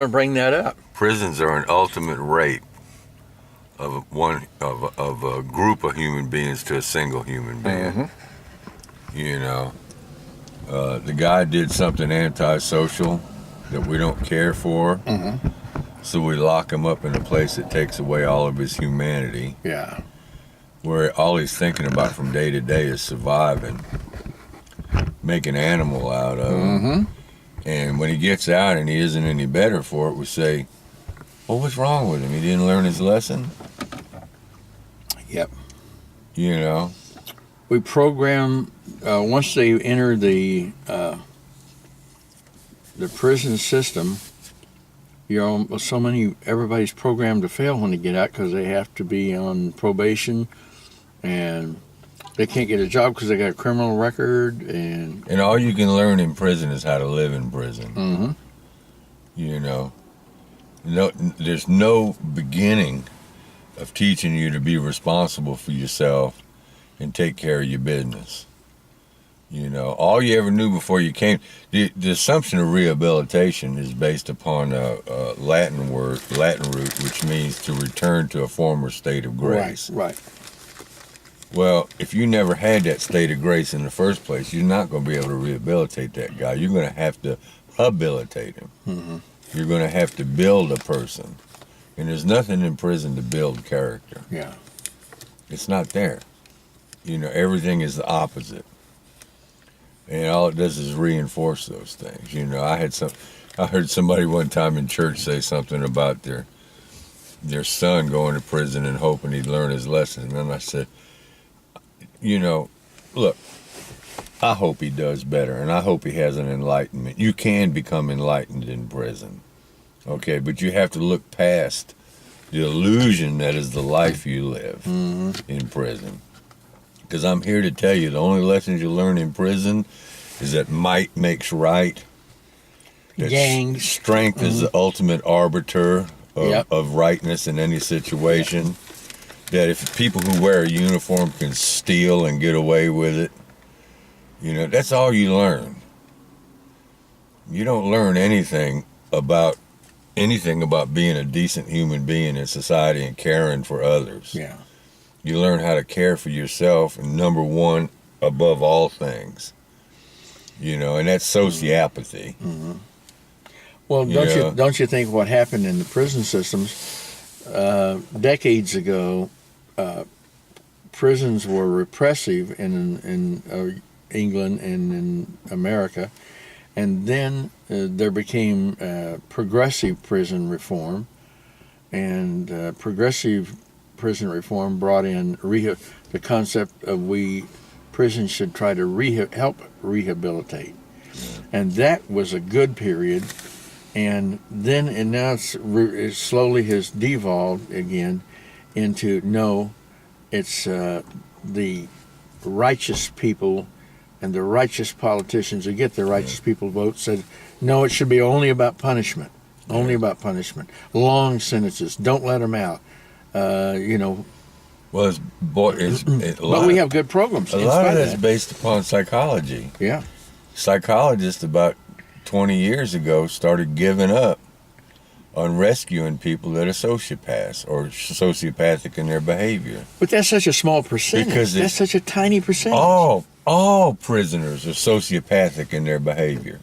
to bring that up. Prisons are an ultimate rape of a group of human beings to a single human being. Mm-hmm. You know, the guy did something antisocial that we don't care for, Mm-hmm. so we lock him up in a place that takes away all of his humanity. Yeah. Where all he's thinking about from day to day is surviving, make an animal out of him. Mm-hmm. And when he gets out and he isn't any better for it, we say, well, what's wrong with him? He didn't learn his lesson? Yep. You know? We program, once they enter the prison system, everybody's programmed to fail when they get out because they have to be on probation and they can't get a job because they got a criminal record. And all you can learn in prison is how to live in prison. Mm-hmm. You know? There's no beginning of teaching you to be responsible for yourself and take care of your business. You know, all you ever knew before you came, the assumption of rehabilitation is based upon a Latin root, which means to return to a former state of grace. Right. Well, if you never had that state of grace in the first place, you're not going to be able to rehabilitate that guy. You're going to have to habilitate him. Mm-hmm. You're going to have to build a person. And there's nothing in prison to build character. Yeah. It's not there. You know, everything is the opposite. And all it does is reinforce those things. You know, I heard somebody one time in church say something about their son going to prison and hoping he'd learn his lesson. And then I said, you know, look, I hope he does better, and I hope he has an enlightenment. You can become enlightened in prison, okay? But you have to look past the illusion that is the life you live in prison. Because I'm here to tell you, the only lessons you learn in prison is that might makes right. That Gangs. Strength is the ultimate arbiter of rightness in any situation. That if people who wear a uniform can steal and get away with it, you know, that's all you learn. You don't learn anything about being a decent human being in society and caring for others. Yeah. You learn how to care for yourself, and number one, above all things. You know, and that's sociopathy. Mm-hmm. Well, don't you think what happened in the prison systems decades ago? Prisons were repressive in England and in America, and then there became progressive prison reform, and progressive prison reform brought in the concept of prisons should try to help rehabilitate, and that was a good period. And now it slowly has devolved again into it's the righteous people and the righteous politicians who get the righteous people vote said, no, it should be only about punishment. Only about punishment. Long sentences. Don't let them out. Well, but we have good programs. A lot of that's based upon psychology. Yeah. Psychologists about 20 years ago started giving up on rescuing people that are sociopaths or sociopathic in their behavior. But that's such a small percentage. Because that's such a tiny percentage. All prisoners are sociopathic in their behavior.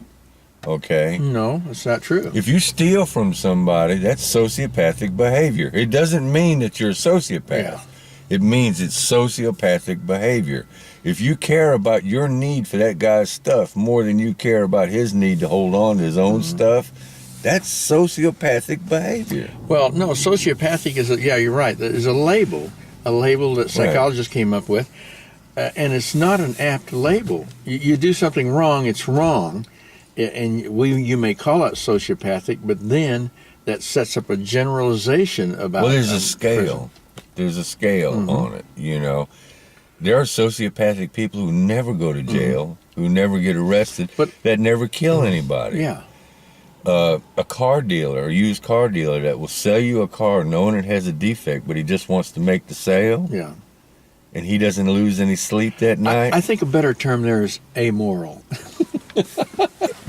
Okay? No, that's not true. If you steal from somebody, that's sociopathic behavior. It doesn't mean that you're a sociopath. Yeah. It means it's sociopathic behavior. If you care about your need for that guy's stuff more than you care about his need to hold on to his own stuff, that's sociopathic behavior. Well, no, sociopathic you're right. Is a label that psychologists came up with, and it's not an apt label. You do something wrong, it's wrong, and you may call it sociopathic, but then that sets up a generalization about. Well, there's a scale. There's a scale on it. You know, there are sociopathic people who never go to jail, who never get arrested, but that never kill anybody. Yeah. A car dealer, a used car dealer that will sell you a car knowing it has a defect, but he just wants to make the sale. Yeah. And he doesn't lose any sleep that night. I think a better term there is amoral.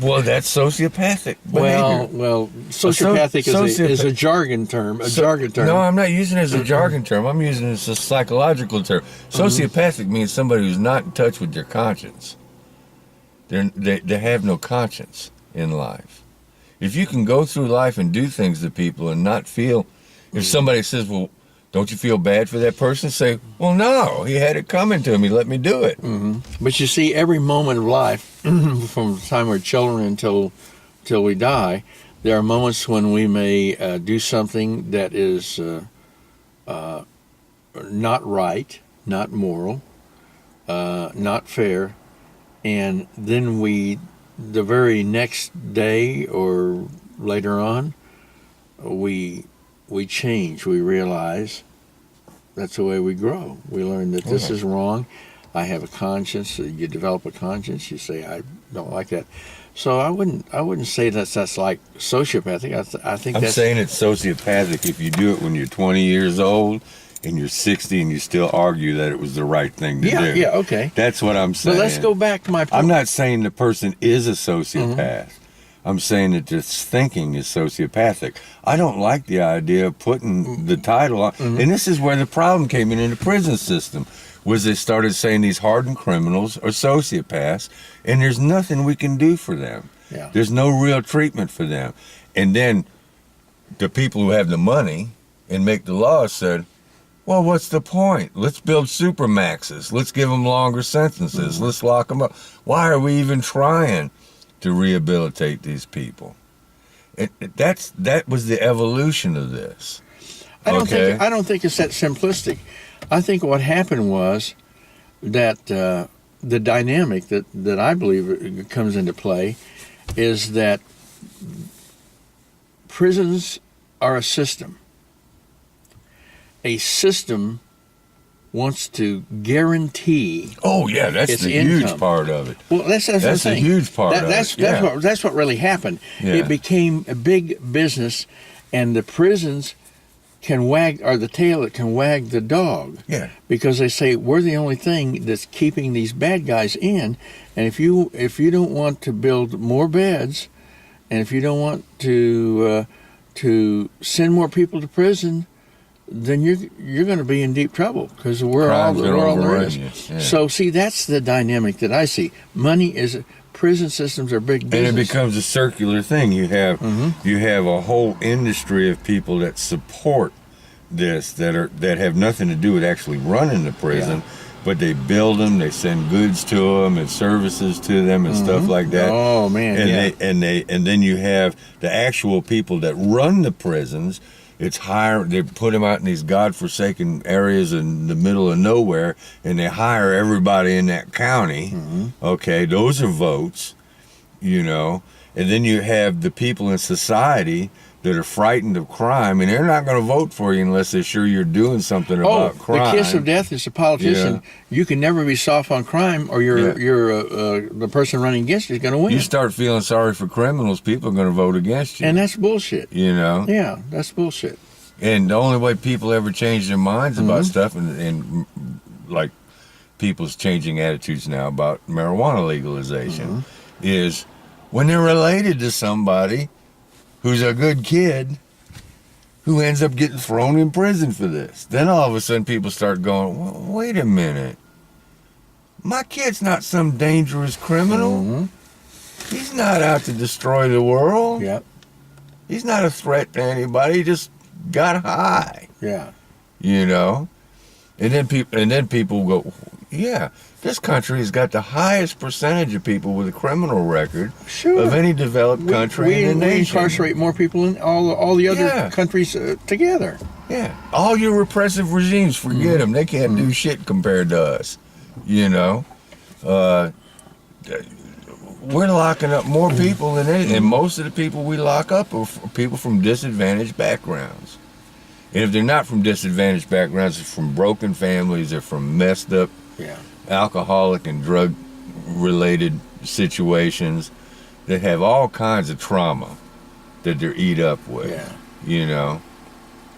Well, that's sociopathic behavior. Well, sociopathic is a jargon term. No, I'm not using it as a jargon term. I'm using it as a psychological term. Sociopathic means somebody who's not in touch with their conscience. They have no conscience in life. If you can go through life and do things to people and not feel, if somebody says, well, don't you feel bad for that person? Say, well, no, he had it coming to him. He let me do it. But you see, every moment of life, from the time we're children until we die, there are moments when we may do something that is not right, not moral, not fair, and then the very next day or later on, we change. We realize that's the way we grow. We learn that this is wrong. I have a conscience. You develop a conscience. You say, I don't like that. So I wouldn't say that's like sociopathic. I think I'm that's saying it's sociopathic if you do it when you're 20 years old and you're 60 and you still argue that it was the right thing to do. Yeah, okay. That's what I'm saying. But let's go back to my point. I'm not saying the person is a sociopath. I'm saying that this thinking is sociopathic. I don't like the idea of putting the title on. And this is where the problem came in the prison system, was they started saying these hardened criminals are sociopaths, and there's nothing we can do for them. Yeah. There's no real treatment for them. And then the people who have the money and make the laws said, well, what's the point? Let's build supermaxes. Let's give them longer sentences. Let's lock them up. Why are we even trying to rehabilitate these people? That was the evolution of this. I don't think it's that simplistic. I think what happened was that the dynamic that I believe comes into play is that prisons are a system. A system wants to guarantee. Oh yeah, that's the income. huge part of it. Well, that's a huge part of it. That's what really happened. Yeah. It became a big business, and the prisons can wag, or the tail that can wag the dog. Yeah. Because they say we're the only thing that's keeping these bad guys in, and if you don't want to build more beds, and if you don't want to send more people to prison, then you're going to be in deep trouble, because we're all there is. Yeah. So see, that's the dynamic that I see. Money is, prison systems are big business. And it becomes a circular thing. You have a whole industry of people that support this, that have nothing to do with actually running the prison, but they build them, they send goods to them and services to them and stuff like that. Oh man! And then you have the actual people that run the prisons. It's they put them out in these godforsaken areas in the middle of nowhere, and they hire everybody in that county. Okay, those are votes, and then you have the people in society that are frightened of crime, and they're not going to vote for you unless they're sure you're doing something about crime. The kiss of death is a politician. Yeah. You can never be soft on crime, or the person running against you is going to win. You start feeling sorry for criminals, people are going to vote against you. And that's bullshit. Yeah, that's bullshit. And the only way people ever change their minds about stuff, and like people's changing attitudes now about marijuana legalization, is when they're related to somebody who's a good kid who ends up getting thrown in prison for this. Then all of a sudden people start going, well, wait a minute. My kid's not some dangerous criminal. He's not out to destroy the world. Yep. He's not a threat to anybody. He just got high. Yeah. And then people go, yeah, this country has got the highest percentage of people with a criminal record of any developed country in the nation. We incarcerate more people than all the other countries together. Yeah. All your repressive regimes, forget them. They can't do shit compared to us. We're locking up more people than anything. And most of the people we lock up are people from disadvantaged backgrounds. And if they're not from disadvantaged backgrounds, it's from broken families, they're from messed up alcoholic and drug related situations that have all kinds of trauma that they're eat up with.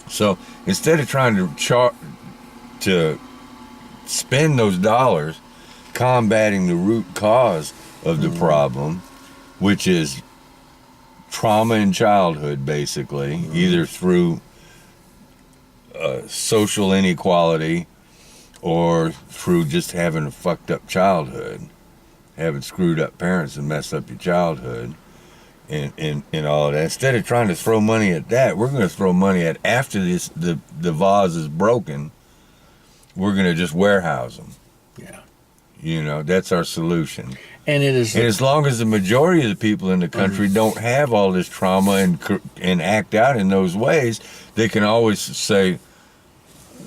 So instead of trying to spend those dollars combating the root cause of the problem, which is trauma in childhood, basically, either through social inequality or through just having a fucked up childhood, having screwed up parents and messed up your childhood, and all of that. Instead of trying to throw money at that, we're going to throw money at after the vase is broken. We're going to just warehouse them. Yeah. You know, that's our solution. And it is. And as long as the majority of the people in the country don't have all this trauma and act out in those ways, they can always say,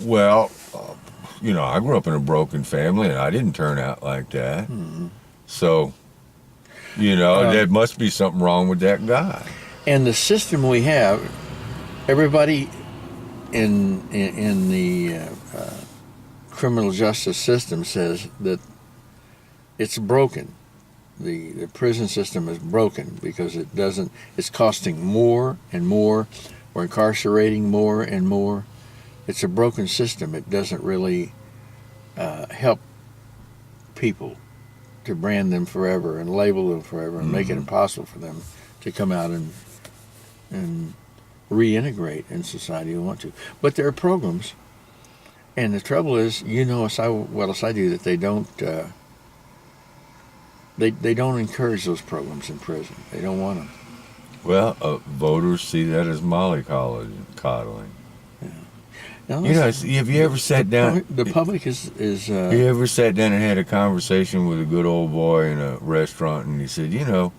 well, you know, I grew up in a broken family and I didn't turn out like that. Mm-hmm. So, you know, there must be something wrong with that guy. And the system we have, everybody in the criminal justice system says that it's broken. The prison system is broken because it's costing more and more. We're incarcerating more and more. It's a broken system. It doesn't really help people to brand them forever and label them forever and make it impossible for them to come out and reintegrate in society who want to. But there are programs, and the trouble is, you know as well as I do, that they don't they don't encourage those programs in prison. They don't want them. Well, voters see that as mollycoddling. Now, You know, have you ever sat down? The public is. Have you ever sat down and had a conversation with a good old boy in a restaurant, and he said, you know,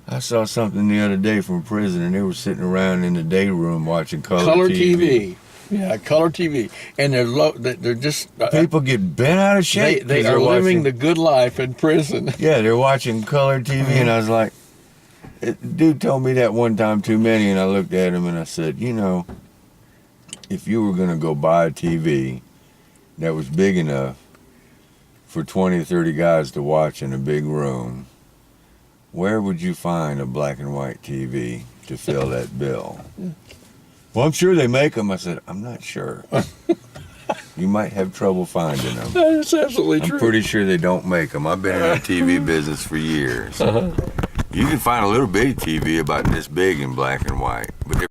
I saw something the other day from prison, and they were sitting around in the day room watching color TV. Yeah, color TV, and they're just people get bent out of shape. They are living the good life in prison. Yeah, they're watching color TV, and I was like, dude told me that one time too many, and I looked at him and I said, you know, if you were going to go buy a TV that was big enough for 20 or 30 guys to watch in a big room, where would you find a black and white TV to fill that bill? Well, I'm sure they make them. I said, I'm not sure. You might have trouble finding them. That's absolutely true. I'm pretty sure they don't make them. I've been in the TV business for years. You can find a little bitty TV about this big in black and white, but